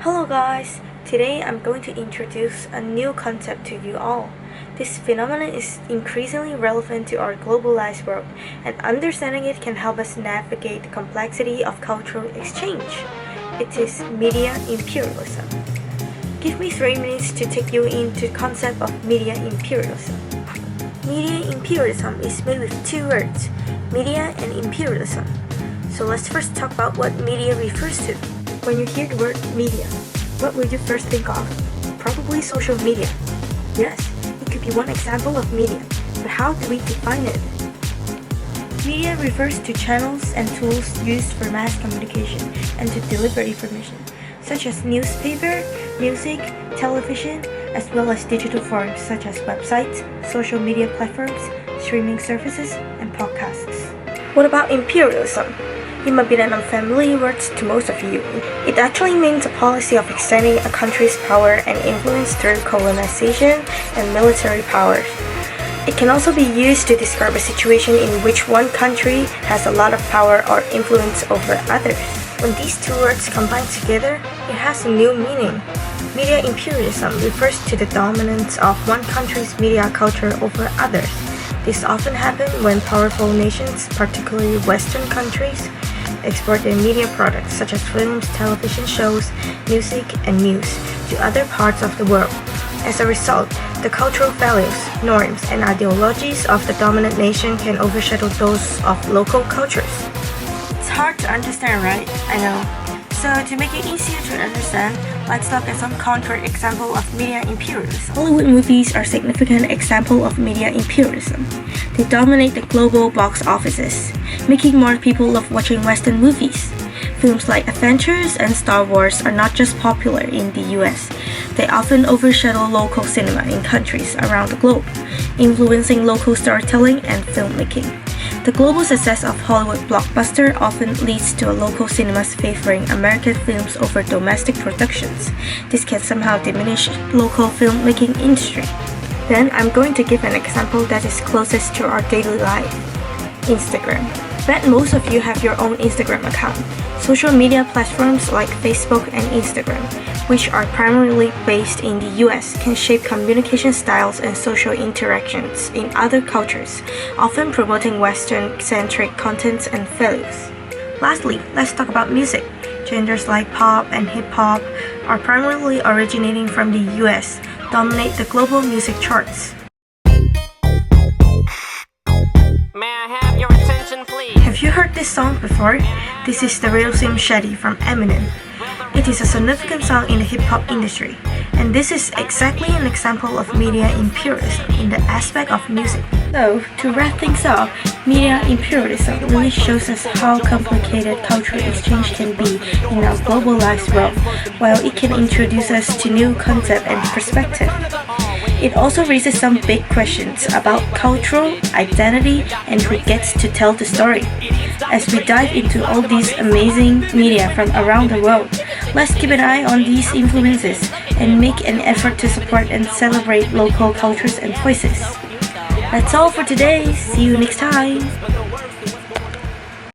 Hello guys! Today I'm going to introduce a new concept to you all. This phenomenon is increasingly relevant to our globalized world, and understanding it can help us navigate the complexity of cultural exchange. It is media imperialism. Give me 3 minutes to take you into the concept of media imperialism. Media imperialism is made with 2 words, media and imperialism. So let's first talk about what media refers to. When you hear the word media, what will you first think of? Probably social media. Yes, it could be one example of media, but how do we define it? Media refers to channels and tools used for mass communication and to deliver information, such as newspaper, music, television, as well as digital forms such as websites, social media platforms, streaming services, and podcasts. What about imperialism? It might be an unfamiliar word to most of you. It actually means a policy of extending a country's power and influence through colonization and military powers. It can also be used to describe a situation in which one country has a lot of power or influence over others. When these 2 words combine together, it has a new meaning. Media imperialism refers to the dominance of one country's media culture over others. This often happens when powerful nations, particularly Western countries, export their media products such as films, television shows, music, and news to other parts of the world. As a result, the cultural values, norms, and ideologies of the dominant nation can overshadow those of local cultures. It's hard to understand, right? I know. So to make it easier to understand, let's look at some concrete example of media imperialism. Hollywood movies are a significant example of media imperialism. They dominate the global box offices, making more people love watching Western movies. Films like Avengers and Star Wars are not just popular in the US, they often overshadow local cinema in countries around the globe, influencing local storytelling and filmmaking. The global success of Hollywood blockbuster often leads to local cinemas favoring American films over domestic productions. This can somehow diminish local filmmaking industry. Then I'm going to give an example that is closest to our daily life. Instagram. Bet most of you have your own Instagram account. Social media platforms like Facebook and Instagram, which are primarily based in the US, can shape communication styles and social interactions in other cultures, often promoting Western-centric contents and values. Lastly, let's talk about music. Genres like pop and hip-hop are primarily originating from the US, dominate the global music charts. May I have your attention, please? Have you heard this song before? This is The Real Slim Shady from Eminem. It is a significant song in the hip-hop industry, and this is exactly an example of media imperialism in the aspect of music. So, to wrap things up, media imperialism really shows us how complicated cultural exchange can be in our globalized world, while it can introduce us to new concepts and perspectives. It also raises some big questions about cultural identity and who gets to tell the story. As we dive into all these amazing media from around the world, let's keep an eye on these influences and make an effort to support and celebrate local cultures and voices. That's all for today. See you next time.